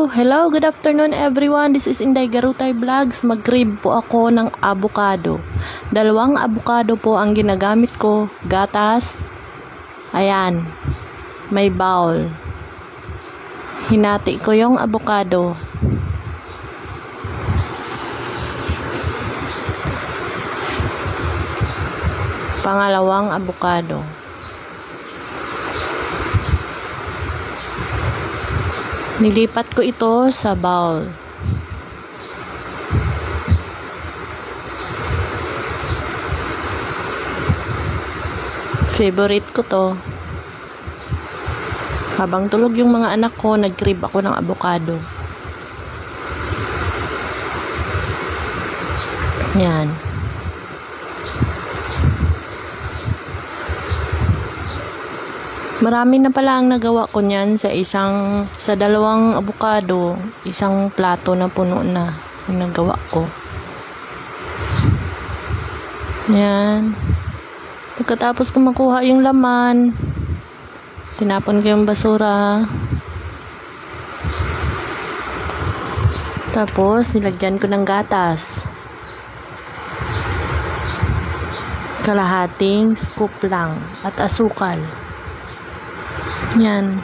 Hello, good afternoon everyone. This is Inday Garutay Vlogs. Mag-rib po ako ng avocado. 2 avocado po ang ginagamit ko. Gatas. Ayan. May bowl. Hinati ko yung avocado. Pangalawang avocado. Nilipat ko ito sa bowl. Favorite ko to. Habang tulog yung mga anak ko, nag-rib ako ng avocado. Yan. Marami na pala ang nagawa ko niyan sa 2 avocado, 1 plato na puno na yung nagawa ko. Yan. Pagkatapos ko makuha yung laman, tinapon ko yung basura. Tapos, nilagyan ko ng gatas. Kalahating scoop lang at asukal. Yan.